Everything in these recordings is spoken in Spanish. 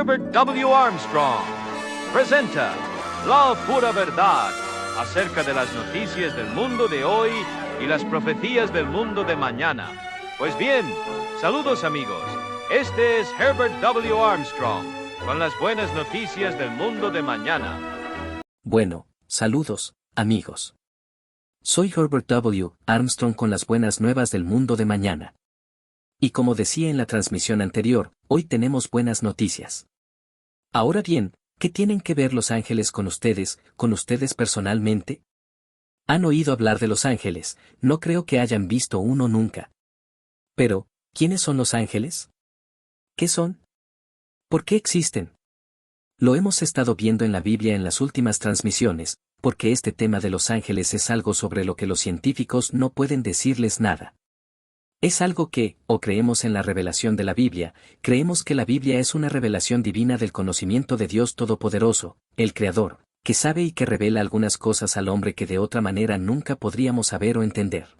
Herbert W. Armstrong presenta La Pura Verdad acerca de las noticias del mundo de hoy y las profecías del mundo de mañana. Pues bien, saludos amigos. Este es Herbert W. Armstrong con las buenas noticias del mundo de mañana. Bueno, saludos, amigos. Soy Herbert W. Armstrong con las buenas nuevas del mundo de mañana. Y como decía en la transmisión anterior, hoy tenemos buenas noticias. Ahora bien, ¿qué tienen que ver los ángeles con ustedes personalmente? ¿Han oído hablar de los ángeles? No creo que hayan visto uno nunca. Pero, ¿quiénes son los ángeles? ¿Qué son? ¿Por qué existen? Lo hemos estado viendo en la Biblia en las últimas transmisiones, porque este tema de los ángeles es algo sobre lo que los científicos no pueden decirles nada. Es algo que, o creemos en la revelación de la Biblia, creemos que la Biblia es una revelación divina del conocimiento de Dios Todopoderoso, el Creador, que sabe y que revela algunas cosas al hombre que de otra manera nunca podríamos saber o entender.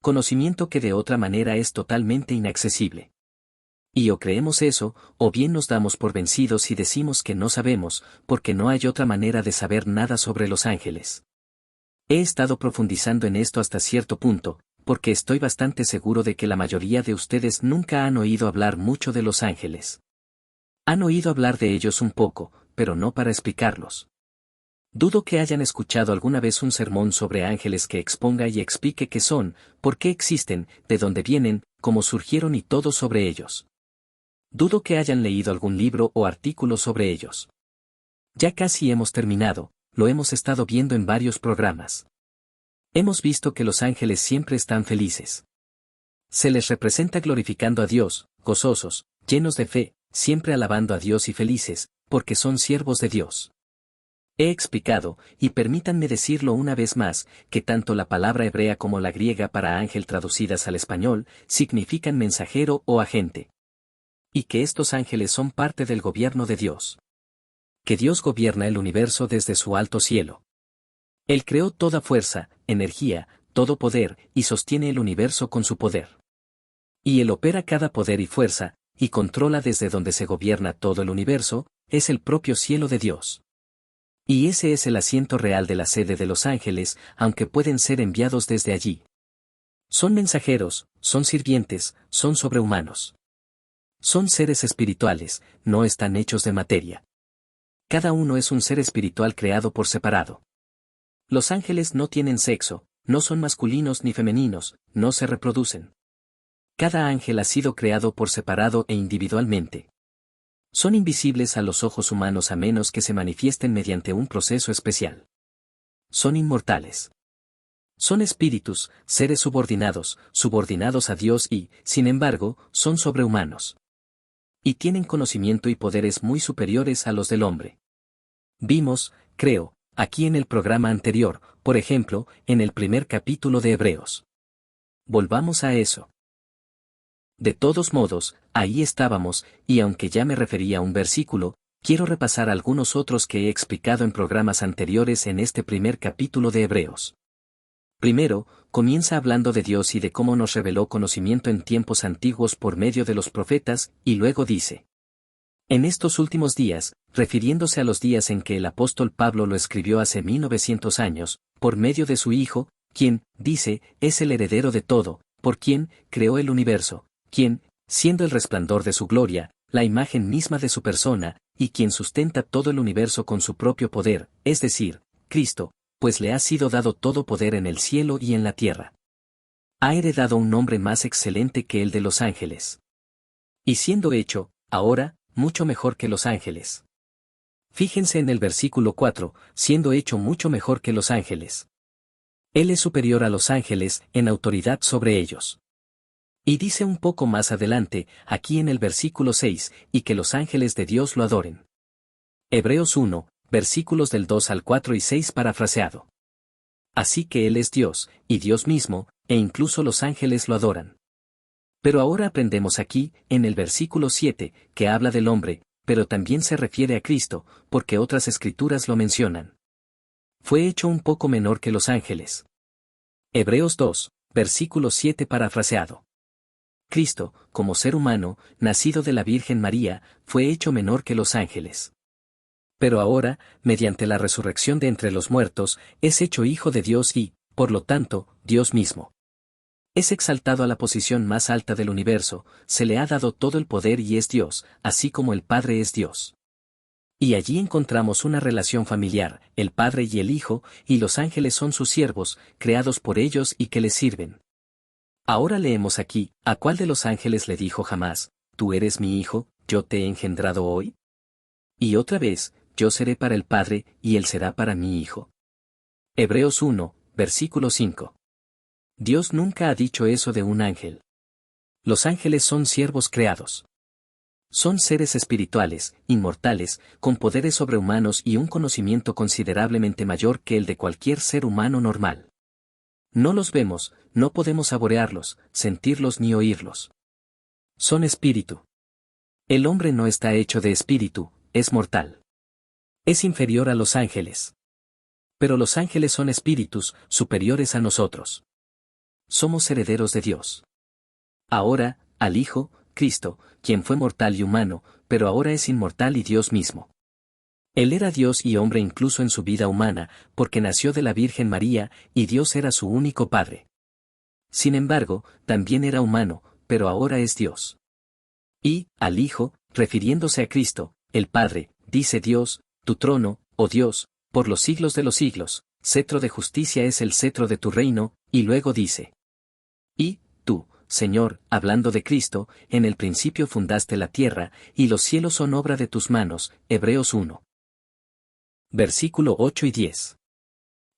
Conocimiento que de otra manera es totalmente inaccesible. Y o creemos eso, o bien nos damos por vencidos y decimos que no sabemos, porque no hay otra manera de saber nada sobre los ángeles. He estado profundizando en esto hasta cierto punto, porque estoy bastante seguro de que la mayoría de ustedes nunca han oído hablar mucho de los ángeles. Han oído hablar de ellos un poco, pero no para explicarlos. Dudo que hayan escuchado alguna vez un sermón sobre ángeles que exponga y explique qué son, por qué existen, de dónde vienen, cómo surgieron y todo sobre ellos. Dudo que hayan leído algún libro o artículo sobre ellos. Ya casi hemos terminado, lo hemos estado viendo en varios programas. Hemos visto que los ángeles siempre están felices. Se les representa glorificando a Dios, gozosos, llenos de fe, siempre alabando a Dios y felices, porque son siervos de Dios. He explicado, y permítanme decirlo una vez más, que tanto la palabra hebrea como la griega para ángel traducidas al español, significan mensajero o agente. Y que estos ángeles son parte del gobierno de Dios. Que Dios gobierna el universo desde su alto cielo. Él creó toda fuerza, energía, todo poder, y sostiene el universo con su poder. Y Él opera cada poder y fuerza, y controla desde donde se gobierna todo el universo, es el propio cielo de Dios. Y ese es el asiento real de la sede de los ángeles, aunque pueden ser enviados desde allí. Son mensajeros, son sirvientes, son sobrehumanos. Son seres espirituales, no están hechos de materia. Cada uno es un ser espiritual creado por separado. Los ángeles no tienen sexo, no son masculinos ni femeninos, no se reproducen. Cada ángel ha sido creado por separado e individualmente. Son invisibles a los ojos humanos a menos que se manifiesten mediante un proceso especial. Son inmortales. Son espíritus, seres subordinados a Dios y, sin embargo, son sobrehumanos. Y tienen conocimiento y poderes muy superiores a los del hombre. Vimos, creo, aquí en el programa anterior, por ejemplo, en el primer capítulo de Hebreos. Volvamos a eso. De todos modos, ahí estábamos, y aunque ya me refería a un versículo, quiero repasar algunos otros que he explicado en programas anteriores en este primer capítulo de Hebreos. Primero, comienza hablando de Dios y de cómo nos reveló conocimiento en tiempos antiguos por medio de los profetas, y luego dice: en estos últimos días, refiriéndose a los días en que el apóstol Pablo lo escribió hace 1900 años, por medio de su Hijo, quien, dice, es el heredero de todo, por quien creó el universo, quien, siendo el resplandor de su gloria, la imagen misma de su persona, y quien sustenta todo el universo con su propio poder, es decir, Cristo, pues le ha sido dado todo poder en el cielo y en la tierra. Ha heredado un nombre más excelente que el de los ángeles. Y siendo hecho, ahora, mucho mejor que los ángeles. Fíjense en el versículo 4, siendo hecho mucho mejor que los ángeles. Él es superior a los ángeles, en autoridad sobre ellos. Y dice un poco más adelante, aquí en el versículo 6, y que los ángeles de Dios lo adoren. Hebreos 1, versículos del 2 al 4 y 6 parafraseado. Así que Él es Dios, y Dios mismo, e incluso los ángeles lo adoran. Pero ahora aprendemos aquí, en el versículo 7, que habla del hombre, pero también se refiere a Cristo, porque otras escrituras lo mencionan. Fue hecho un poco menor que los ángeles. Hebreos 2, versículo 7 parafraseado. Cristo, como ser humano, nacido de la Virgen María, fue hecho menor que los ángeles. Pero ahora, mediante la resurrección de entre los muertos, es hecho Hijo de Dios y, por lo tanto, Dios mismo. Es exaltado a la posición más alta del universo, se le ha dado todo el poder y es Dios, así como el Padre es Dios. Y allí encontramos una relación familiar, el Padre y el Hijo, y los ángeles son sus siervos, creados por ellos y que les sirven. Ahora leemos aquí, ¿a cuál de los ángeles le dijo jamás, tú eres mi Hijo, yo te he engendrado hoy? Y otra vez, yo seré para el Padre, y él será para mi Hijo. Hebreos 1, versículo 5. Dios nunca ha dicho eso de un ángel. Los ángeles son siervos creados. Son seres espirituales, inmortales, con poderes sobrehumanos y un conocimiento considerablemente mayor que el de cualquier ser humano normal. No los vemos, no podemos saborearlos, sentirlos ni oírlos. Son espíritu. El hombre no está hecho de espíritu, es mortal. Es inferior a los ángeles. Pero los ángeles son espíritus, superiores a nosotros. Somos herederos de Dios. Ahora, al Hijo, Cristo, quien fue mortal y humano, pero ahora es inmortal y Dios mismo. Él era Dios y hombre incluso en su vida humana, porque nació de la Virgen María, y Dios era su único Padre. Sin embargo, también era humano, pero ahora es Dios. Y, al Hijo, refiriéndose a Cristo, el Padre, dice Dios, tu trono, oh Dios, por los siglos de los siglos, cetro de justicia es el cetro de tu reino, y luego dice. Y, tú, Señor, hablando de Cristo, en el principio fundaste la tierra, y los cielos son obra de tus manos, Hebreos 1. Versículo 8 y 10.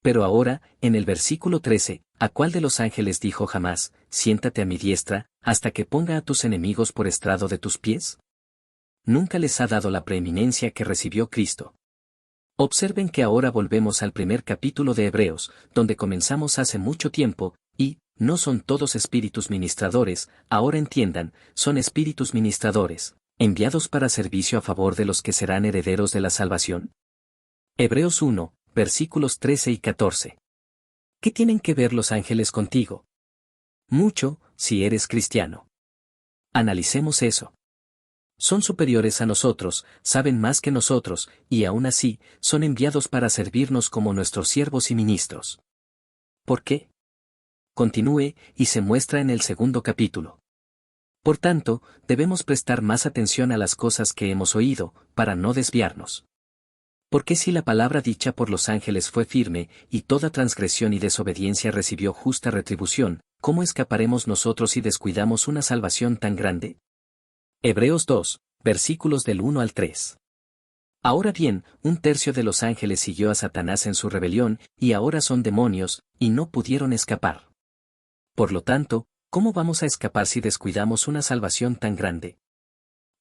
Pero ahora, en el versículo 13, ¿a cuál de los ángeles dijo jamás, siéntate a mi diestra, hasta que ponga a tus enemigos por estrado de tus pies? Nunca les ha dado la preeminencia que recibió Cristo. Observen que ahora volvemos al primer capítulo de Hebreos, donde comenzamos hace mucho tiempo, y, no son todos espíritus ministradores, ahora entiendan, son espíritus ministradores, enviados para servicio a favor de los que serán herederos de la salvación. Hebreos 1, versículos 13 y 14. ¿Qué tienen que ver los ángeles contigo? Mucho, si eres cristiano. Analicemos eso. Son superiores a nosotros, saben más que nosotros, y aún así, son enviados para servirnos como nuestros siervos y ministros. ¿Por qué? Continúe, y se muestra en el segundo capítulo. Por tanto, debemos prestar más atención a las cosas que hemos oído, para no desviarnos. Porque si la palabra dicha por los ángeles fue firme, y toda transgresión y desobediencia recibió justa retribución, ¿cómo escaparemos nosotros si descuidamos una salvación tan grande? Hebreos 2, versículos del 1 al 3. Ahora bien, un tercio de los ángeles siguió a Satanás en su rebelión, y ahora son demonios, y no pudieron escapar. Por lo tanto, ¿cómo vamos a escapar si descuidamos una salvación tan grande?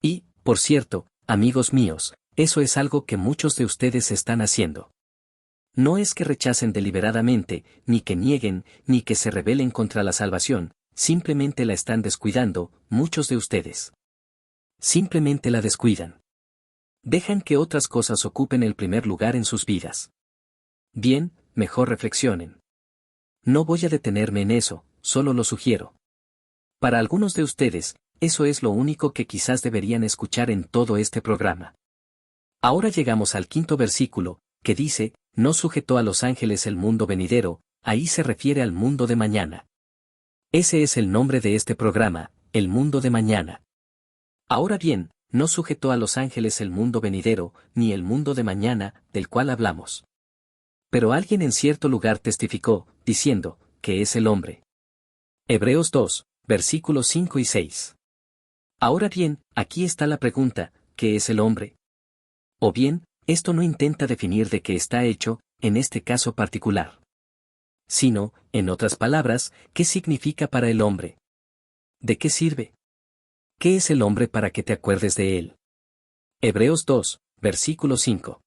Y, por cierto, amigos míos, eso es algo que muchos de ustedes están haciendo. No es que rechacen deliberadamente, ni que nieguen, ni que se rebelen contra la salvación, simplemente la están descuidando, muchos de ustedes. Simplemente la descuidan. Dejan que otras cosas ocupen el primer lugar en sus vidas. Bien, mejor reflexionen. No voy a detenerme en eso, solo lo sugiero. Para algunos de ustedes, eso es lo único que quizás deberían escuchar en todo este programa. Ahora llegamos al quinto versículo, que dice, no sujetó a los ángeles el mundo venidero, ahí se refiere al mundo de mañana. Ese es el nombre de este programa, el mundo de mañana. Ahora bien, no sujetó a los ángeles el mundo venidero, ni el mundo de mañana, del cual hablamos. Pero alguien en cierto lugar testificó, diciendo, que es el hombre. Hebreos 2, versículos 5 y 6. Ahora bien, aquí está la pregunta, ¿qué es el hombre? O bien, esto no intenta definir de qué está hecho, en este caso particular. Sino, en otras palabras, ¿qué significa para el hombre? ¿De qué sirve? ¿Qué es el hombre para que te acuerdes de él? Hebreos 2, versículo 5.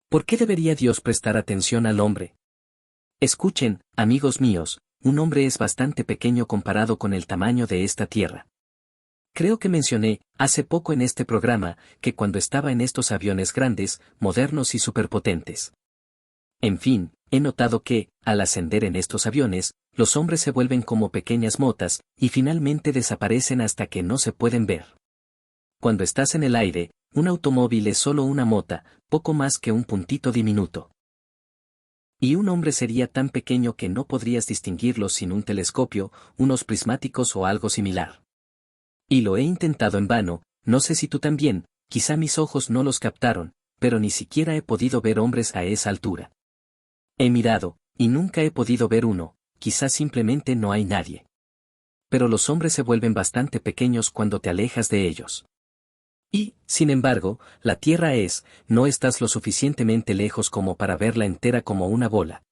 ¿Por qué debería Dios prestar atención al hombre? Escuchen, amigos míos, un hombre es bastante pequeño comparado con el tamaño de esta tierra. Creo que mencioné, hace poco en este programa, que cuando estaba en estos aviones grandes, modernos y superpotentes. En fin, he notado que, al ascender en estos aviones, los hombres se vuelven como pequeñas motas, y finalmente desaparecen hasta que no se pueden ver. Cuando estás en el aire, un automóvil es solo una mota, poco más que un puntito diminuto. Y un hombre sería tan pequeño que no podrías distinguirlo sin un telescopio, unos prismáticos o algo similar. Y lo he intentado en vano, no sé si tú también, quizá mis ojos no los captaron, pero ni siquiera he podido ver hombres a esa altura. He mirado, y nunca he podido ver uno, quizá simplemente no hay nadie. Pero los hombres se vuelven bastante pequeños cuando te alejas de ellos. Y, sin embargo, la Tierra no estás lo suficientemente lejos como para verla entera como una bola.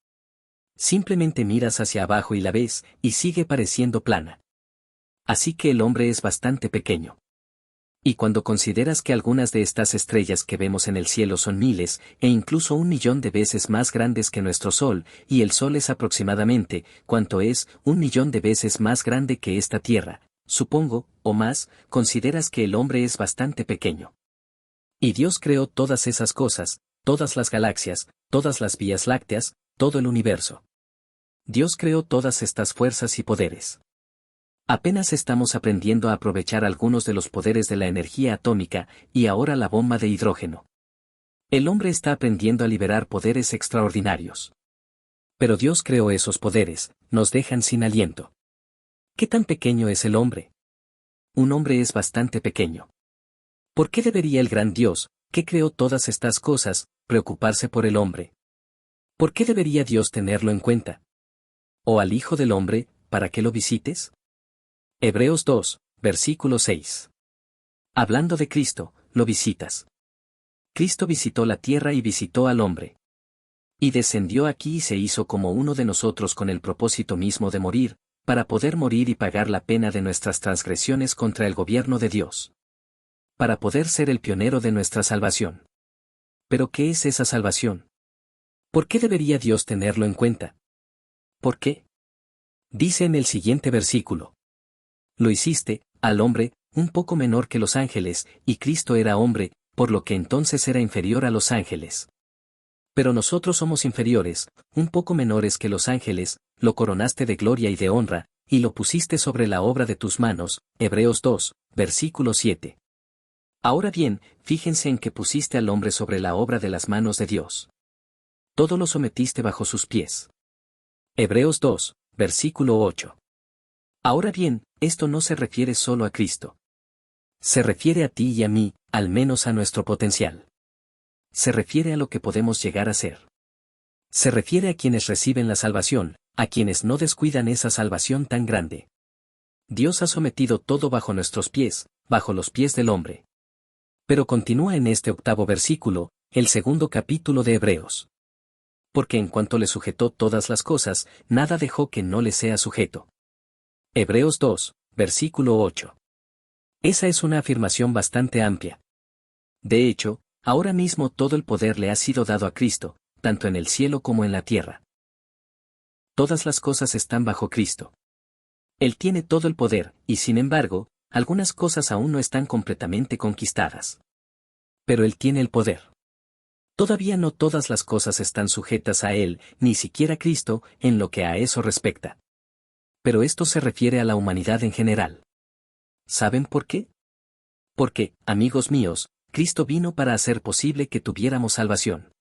Simplemente miras hacia abajo y la ves, y sigue pareciendo plana. Así que el hombre es bastante pequeño. Y cuando consideras que algunas de estas estrellas que vemos en el cielo son miles, e incluso 1.000.000 de veces más grandes que nuestro Sol, y el Sol es aproximadamente, ¿cuánto es? 1.000.000 de veces más grande que esta Tierra, supongo, o más, consideras que el hombre es bastante pequeño. Y Dios creó todas esas cosas, todas las galaxias, todas las vías lácteas, todo el universo. Dios creó todas estas fuerzas y poderes. Apenas estamos aprendiendo a aprovechar algunos de los poderes de la energía atómica, y ahora la bomba de hidrógeno. El hombre está aprendiendo a liberar poderes extraordinarios. Pero Dios creó esos poderes, nos dejan sin aliento. ¿Qué tan pequeño es el hombre? Un hombre es bastante pequeño. ¿Por qué debería el gran Dios, que creó todas estas cosas, preocuparse por el hombre? ¿Por qué debería Dios tenerlo en cuenta? ¿O al Hijo del Hombre, para que lo visites? Hebreos 2, versículo 6. Hablando de Cristo, lo visitas. Cristo visitó la tierra y visitó al hombre. Y descendió aquí y se hizo como uno de nosotros con el propósito mismo de morir, para poder morir y pagar la pena de nuestras transgresiones contra el gobierno de Dios. Para poder ser el pionero de nuestra salvación. ¿Pero qué es esa salvación? ¿Por qué debería Dios tenerlo en cuenta? ¿Por qué? Dice en el siguiente versículo. Lo hiciste, al hombre, un poco menor que los ángeles, y Cristo era hombre, por lo que entonces era inferior a los ángeles. Pero nosotros somos inferiores, un poco menores que los ángeles, lo coronaste de gloria y de honra, y lo pusiste sobre la obra de tus manos, Hebreos 2, versículo 7. Ahora bien, fíjense en que pusiste al hombre sobre la obra de las manos de Dios. Todo lo sometiste bajo sus pies. Hebreos 2, versículo 8. Ahora bien, esto no se refiere solo a Cristo. Se refiere a ti y a mí, al menos a nuestro potencial. Se refiere a lo que podemos llegar a ser. Se refiere a quienes reciben la salvación, a quienes no descuidan esa salvación tan grande. Dios ha sometido todo bajo nuestros pies, bajo los pies del hombre. Pero continúa en este 8º versículo, el 2º capítulo de Hebreos. Porque en cuanto le sujetó todas las cosas, nada dejó que no le sea sujeto. Hebreos 2, versículo 8. Esa es una afirmación bastante amplia. De hecho, ahora mismo todo el poder le ha sido dado a Cristo, tanto en el cielo como en la tierra. Todas las cosas están bajo Cristo. Él tiene todo el poder, y sin embargo, algunas cosas aún no están completamente conquistadas. Pero Él tiene el poder. Todavía no todas las cosas están sujetas a Él, ni siquiera Cristo, en lo que a eso respecta. Pero esto se refiere a la humanidad en general. ¿Saben por qué? Porque, amigos míos, Cristo vino para hacer posible que tuviéramos salvación.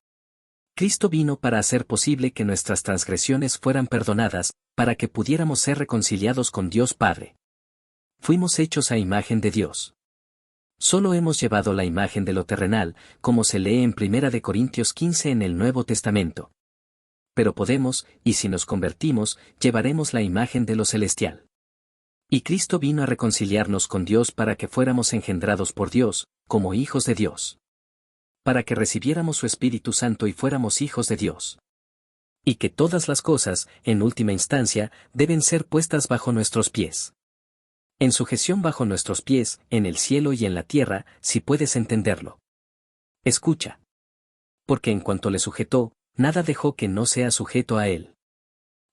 Cristo vino para hacer posible que nuestras transgresiones fueran perdonadas, para que pudiéramos ser reconciliados con Dios Padre. Fuimos hechos a imagen de Dios. Solo hemos llevado la imagen de lo terrenal, como se lee en 1 Corintios 15 en el Nuevo Testamento. Pero podemos, y si nos convertimos, llevaremos la imagen de lo celestial. Y Cristo vino a reconciliarnos con Dios para que fuéramos engendrados por Dios, como hijos de Dios. Para que recibiéramos su Espíritu Santo y fuéramos hijos de Dios. Y que todas las cosas, en última instancia, deben ser puestas bajo nuestros pies. En sujeción bajo nuestros pies, en el cielo y en la tierra, si puedes entenderlo. Escucha. Porque en cuanto le sujetó, nada dejó que no sea sujeto a él.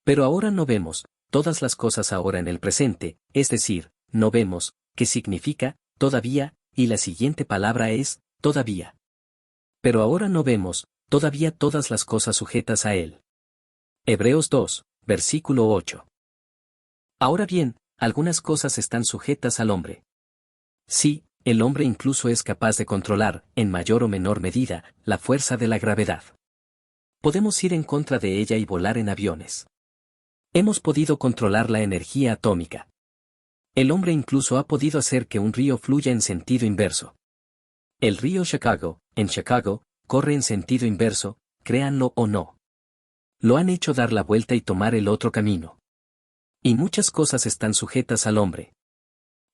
Pero ahora no vemos, todas las cosas ahora en el presente, es decir, no vemos, ¿qué significa? Todavía, y la siguiente palabra es, todavía. Pero ahora no vemos, todavía todas las cosas sujetas a él. Hebreos 2, versículo 8. Ahora bien, algunas cosas están sujetas al hombre. Sí, el hombre incluso es capaz de controlar, en mayor o menor medida, la fuerza de la gravedad. Podemos ir en contra de ella y volar en aviones. Hemos podido controlar la energía atómica. El hombre incluso ha podido hacer que un río fluya en sentido inverso. El río Chicago, en Chicago, corre en sentido inverso, créanlo o no. Lo han hecho dar la vuelta y tomar el otro camino. Y muchas cosas están sujetas al hombre.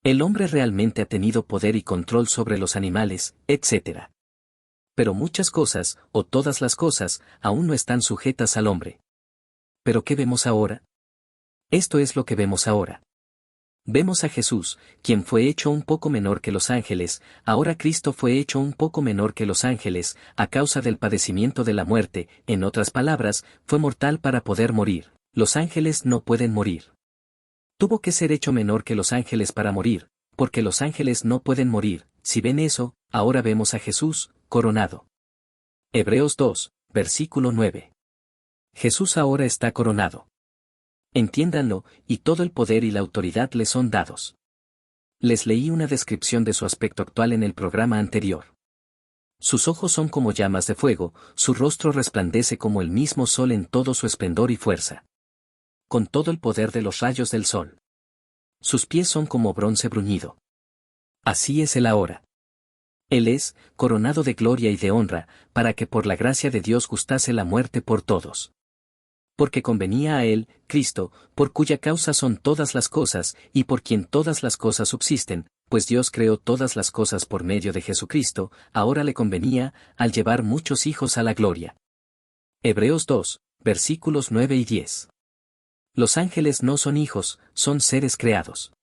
El hombre realmente ha tenido poder y control sobre los animales, etc. Pero muchas cosas, o todas las cosas, aún no están sujetas al hombre. ¿Pero qué vemos ahora? Esto es lo que vemos ahora. Vemos a Jesús, quien fue hecho un poco menor que los ángeles, ahora Cristo fue hecho un poco menor que los ángeles, a causa del padecimiento de la muerte, en otras palabras, fue mortal para poder morir. Los ángeles no pueden morir. Tuvo que ser hecho menor que los ángeles para morir, porque los ángeles no pueden morir. Si ven eso, ahora vemos a Jesús, coronado. Hebreos 2, versículo 9. Jesús ahora está coronado. Entiéndanlo, y todo el poder y la autoridad le son dados. Les leí una descripción de su aspecto actual en el programa anterior. Sus ojos son como llamas de fuego, su rostro resplandece como el mismo sol en todo su esplendor y fuerza. Con todo el poder de los rayos del sol. Sus pies son como bronce bruñido. Así es él ahora. Él es, coronado de gloria y de honra, para que por la gracia de Dios gustase la muerte por todos. Porque convenía a él, Cristo, por cuya causa son todas las cosas, y por quien todas las cosas subsisten, pues Dios creó todas las cosas por medio de Jesucristo, ahora le convenía, al llevar muchos hijos a la gloria. Hebreos 2, versículos 9 y 10. Los ángeles no son hijos, son seres creados.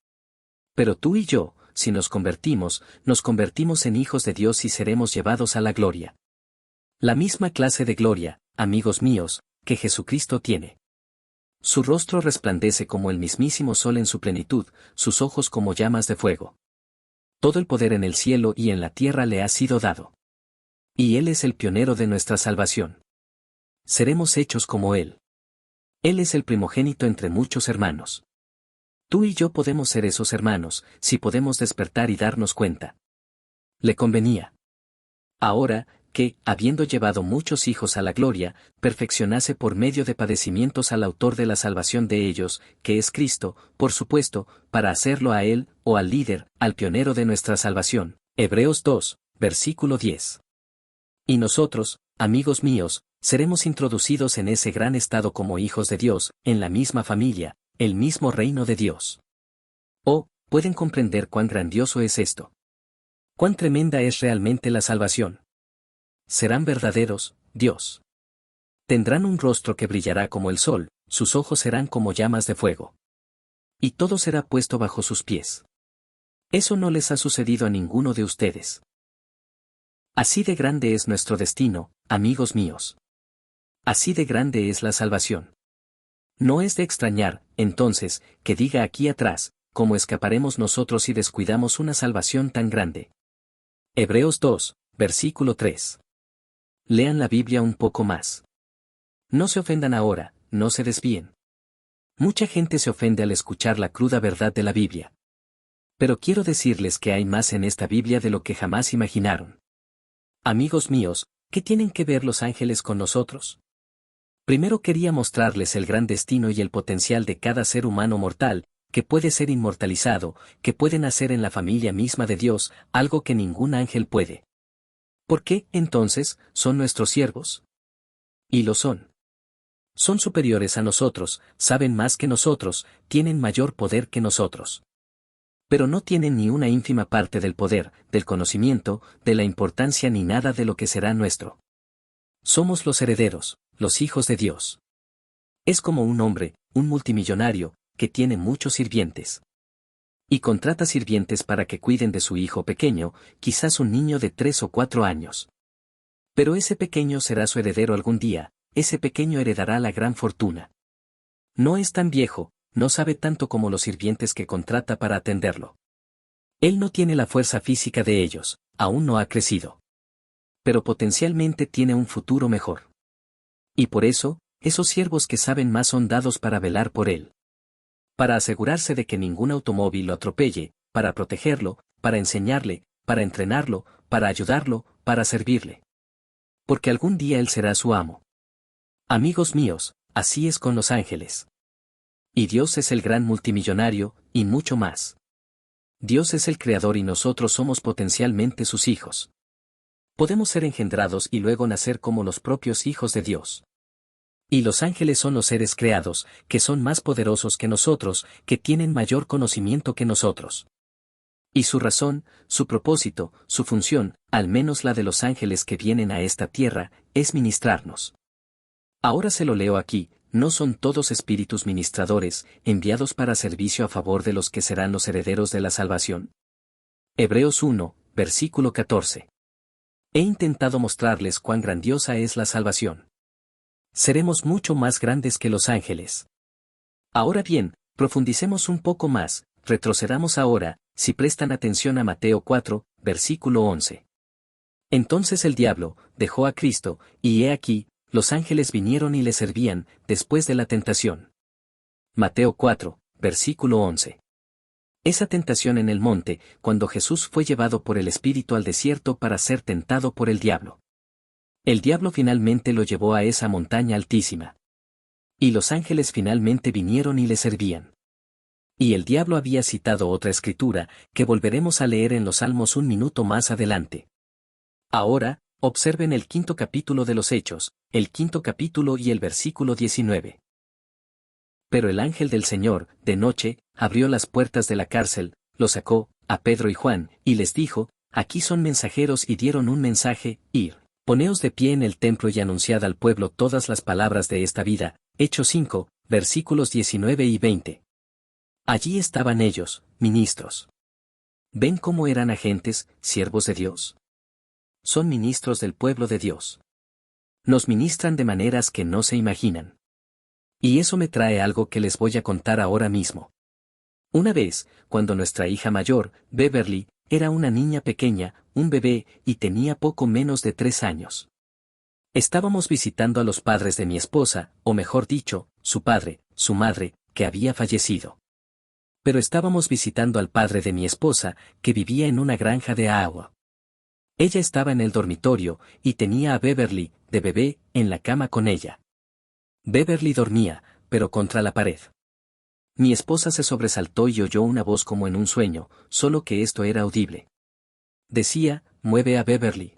Pero tú y yo, si nos convertimos en hijos de Dios y seremos llevados a la gloria. La misma clase de gloria, amigos míos, que Jesucristo tiene. Su rostro resplandece como el mismísimo sol en su plenitud, sus ojos como llamas de fuego. Todo el poder en el cielo y en la tierra le ha sido dado. Y Él es el pionero de nuestra salvación. Seremos hechos como Él. Él es el primogénito entre muchos hermanos. Tú y yo podemos ser esos hermanos, si podemos despertar y darnos cuenta. Le convenía. Ahora, que, habiendo llevado muchos hijos a la gloria, perfeccionase por medio de padecimientos al autor de la salvación de ellos, que es Cristo, por supuesto, para hacerlo a Él, o al líder, al pionero de nuestra salvación. Hebreos 2, versículo 10. Y nosotros, amigos míos, seremos introducidos en ese gran estado como hijos de Dios, en la misma familia, el mismo reino de Dios. Oh, ¿pueden comprender cuán grandioso es esto? ¿Cuán tremenda es realmente la salvación? Serán verdaderos, Dios. Tendrán un rostro que brillará como el sol, sus ojos serán como llamas de fuego. Y todo será puesto bajo sus pies. Eso no les ha sucedido a ninguno de ustedes. Así de grande es nuestro destino, amigos míos. Así de grande es la salvación. No es de extrañar, entonces, que diga aquí atrás, ¿cómo escaparemos nosotros si descuidamos una salvación tan grande? Hebreos 2, versículo 3. Lean la Biblia un poco más. No se ofendan ahora, no se desvíen. Mucha gente se ofende al escuchar la cruda verdad de la Biblia. Pero quiero decirles que hay más en esta Biblia de lo que jamás imaginaron. Amigos míos, ¿qué tienen que ver los ángeles con nosotros? Primero quería mostrarles el gran destino y el potencial de cada ser humano mortal, que puede ser inmortalizado, que puede nacer en la familia misma de Dios, algo que ningún ángel puede. ¿Por qué, entonces, son nuestros siervos? Y lo son. Son superiores a nosotros, saben más que nosotros, tienen mayor poder que nosotros. Pero no tienen ni una ínfima parte del poder, del conocimiento, de la importancia ni nada de lo que será nuestro. Somos los herederos, los hijos de Dios. Es como un hombre, un multimillonario, que tiene muchos sirvientes. Y contrata sirvientes para que cuiden de su hijo pequeño, quizás un niño de 3 o 4 años. Pero ese pequeño será su heredero algún día, ese pequeño heredará la gran fortuna. No es tan viejo, no sabe tanto como los sirvientes que contrata para atenderlo. Él no tiene la fuerza física de ellos, aún no ha crecido. Pero potencialmente tiene un futuro mejor. Y por eso, esos siervos que saben más son dados para velar por él. Para asegurarse de que ningún automóvil lo atropelle, para protegerlo, para enseñarle, para entrenarlo, para ayudarlo, para servirle. Porque algún día él será su amo. Amigos míos, así es con los ángeles. Y Dios es el gran multimillonario, y mucho más. Dios es el creador y nosotros somos potencialmente sus hijos. Podemos ser engendrados y luego nacer como los propios hijos de Dios. Y los ángeles son los seres creados, que son más poderosos que nosotros, que tienen mayor conocimiento que nosotros. Y su razón, su propósito, su función, al menos la de los ángeles que vienen a esta tierra, es ministrarnos. Ahora se lo leo aquí, ¿no son todos espíritus ministradores, enviados para servicio a favor de los que serán los herederos de la salvación? Hebreos 1, versículo 14. He intentado mostrarles cuán grandiosa es la salvación. Seremos mucho más grandes que los ángeles. Ahora bien, profundicemos un poco más, retrocedamos ahora, si prestan atención a Mateo 4, versículo 11. Entonces el diablo dejó a Cristo, y he aquí, los ángeles vinieron y le servían, después de la tentación. Mateo 4, versículo 11. Esa tentación en el monte, cuando Jesús fue llevado por el Espíritu al desierto para ser tentado por el diablo. El diablo finalmente lo llevó a esa montaña altísima. Y los ángeles finalmente vinieron y le servían. Y el diablo había citado otra escritura, que volveremos a leer en los Salmos un minuto más adelante. Ahora, observen el 5º capítulo de los Hechos, el 5º capítulo y el versículo 19. Pero el ángel del Señor, de noche, abrió las puertas de la cárcel, los sacó, a Pedro y Juan, y les dijo, aquí son mensajeros y dieron un mensaje, ir. Poneos de pie en el templo y anunciad al pueblo todas las palabras de esta vida. Hechos 5, versículos 19 y 20. Allí estaban ellos, ministros. ¿Ven cómo eran agentes, siervos de Dios? Son ministros del pueblo de Dios. Nos ministran de maneras que no se imaginan. Y eso me trae algo que les voy a contar ahora mismo. Una vez, cuando nuestra hija mayor, Beverly, era una niña pequeña, un bebé, y tenía poco menos de 3 años. Estábamos visitando a los padres de mi esposa, o mejor dicho, su padre, su madre, que había fallecido. Pero estábamos visitando al padre de mi esposa, que vivía en una granja de agua. Ella estaba en el dormitorio, y tenía a Beverly, de bebé, en la cama con ella. Beverly dormía, pero contra la pared. Mi esposa se sobresaltó y oyó una voz como en un sueño, solo que esto era audible. Decía, mueve a Beverly.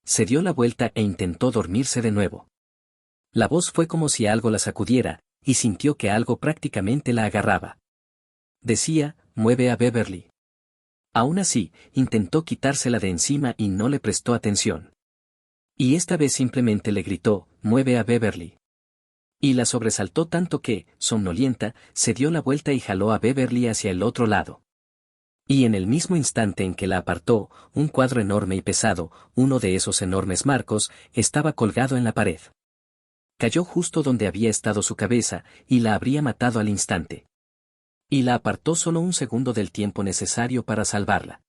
Se dio la vuelta e intentó dormirse de nuevo. La voz fue como si algo la sacudiera, y sintió que algo prácticamente la agarraba. Decía, mueve a Beverly. Aún así, intentó quitársela de encima y no le prestó atención. Y esta vez simplemente le gritó, mueve a Beverly. Y la sobresaltó tanto que, somnolienta, se dio la vuelta y jaló a Beverly hacia el otro lado. Y en el mismo instante en que la apartó, un cuadro enorme y pesado, uno de esos enormes marcos, estaba colgado en la pared. Cayó justo donde había estado su cabeza, y la habría matado al instante. Y la apartó solo un segundo del tiempo necesario para salvarla.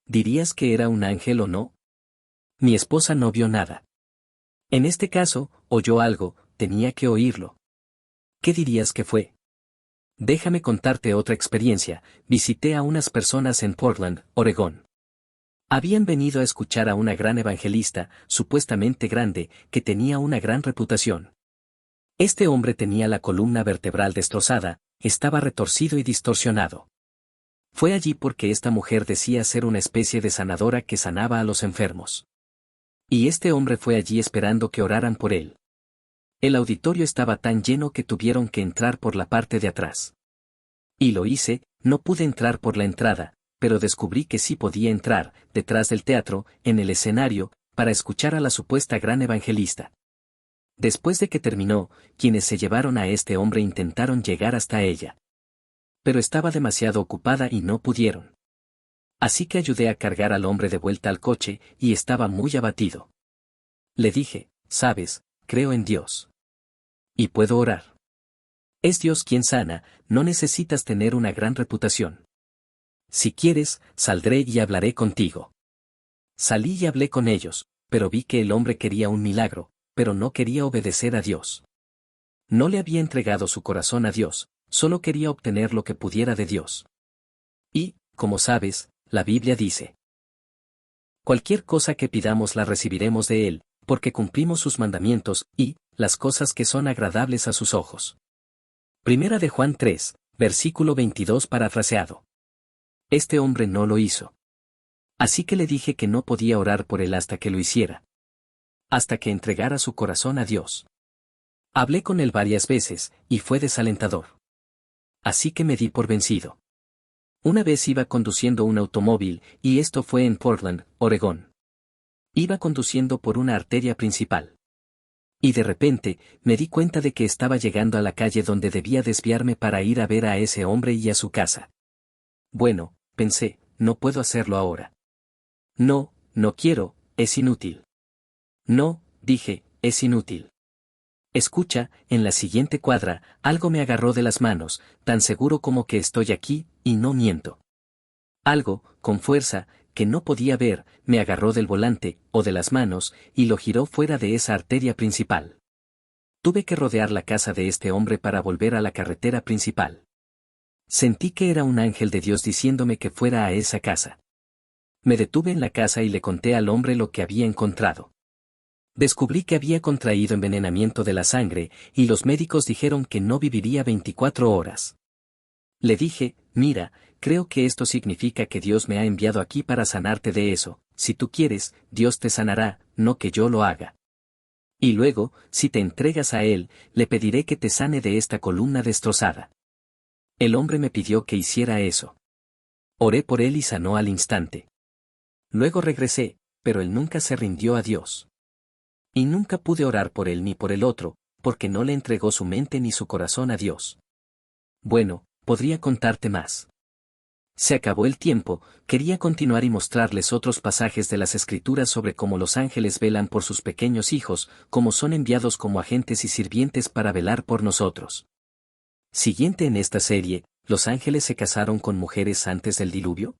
¿Dirías que era un ángel o no? Mi esposa no vio nada. En este caso, oyó algo, tenía que oírlo. ¿Qué dirías que fue? Déjame contarte otra experiencia. Visité a unas personas en Portland, Oregón. Habían venido a escuchar a una gran evangelista, supuestamente grande, que tenía una gran reputación. Este hombre tenía la columna vertebral destrozada, estaba retorcido y distorsionado. Fue allí porque esta mujer decía ser una especie de sanadora que sanaba a los enfermos. Y este hombre fue allí esperando que oraran por él. El auditorio estaba tan lleno que tuvieron que entrar por la parte de atrás. Y lo hice, no pude entrar por la entrada, pero descubrí que sí podía entrar, detrás del teatro, en el escenario, para escuchar a la supuesta gran evangelista. Después de que terminó, quienes se llevaron a este hombre intentaron llegar hasta ella. Pero estaba demasiado ocupada y no pudieron. Así que ayudé a cargar al hombre de vuelta al coche, y estaba muy abatido. Le dije, sabes, creo en Dios. Y puedo orar. Es Dios quien sana, no necesitas tener una gran reputación. Si quieres, saldré y hablaré contigo. Salí y hablé con ellos, pero vi que el hombre quería un milagro, pero no quería obedecer a Dios. No le había entregado su corazón a Dios, solo quería obtener lo que pudiera de Dios. Y, como sabes, la Biblia dice: cualquier cosa que pidamos la recibiremos de Él, porque cumplimos sus mandamientos, y, las cosas que son agradables a sus ojos. Primera de Juan 3, versículo 22 parafraseado. Este hombre no lo hizo. Así que le dije que no podía orar por él hasta que lo hiciera. Hasta que entregara su corazón a Dios. Hablé con él varias veces, y fue desalentador. Así que me di por vencido. Una vez iba conduciendo un automóvil, y esto fue en Portland, Oregón. Iba conduciendo por una arteria principal. Y de repente, me di cuenta de que estaba llegando a la calle donde debía desviarme para ir a ver a ese hombre y a su casa. Bueno, pensé, no puedo hacerlo ahora. No, no quiero, es inútil. No, dije, es inútil. Escucha, en la siguiente cuadra, algo me agarró de las manos, tan seguro como que estoy aquí, y no miento. Algo, con fuerza, que no podía ver, me agarró del volante, o de las manos, y lo giró fuera de esa arteria principal. Tuve que rodear la casa de este hombre para volver a la carretera principal. Sentí que era un ángel de Dios diciéndome que fuera a esa casa. Me detuve en la casa y le conté al hombre lo que había encontrado. Descubrí que había contraído envenenamiento de la sangre, y los médicos dijeron que no viviría 24 horas. Le dije: mira, creo que esto significa que Dios me ha enviado aquí para sanarte de eso. Si tú quieres, Dios te sanará, no que yo lo haga. Y luego, si te entregas a Él, le pediré que te sane de esta columna destrozada. El hombre me pidió que hiciera eso. Oré por él y sanó al instante. Luego regresé, pero él nunca se rindió a Dios. Y nunca pude orar por él ni por el otro, porque no le entregó su mente ni su corazón a Dios. Bueno, podría contarte más. Se acabó el tiempo, quería continuar y mostrarles otros pasajes de las Escrituras sobre cómo los ángeles velan por sus pequeños hijos, cómo son enviados como agentes y sirvientes para velar por nosotros. Siguiente en esta serie, ¿los ángeles se casaron con mujeres antes del diluvio?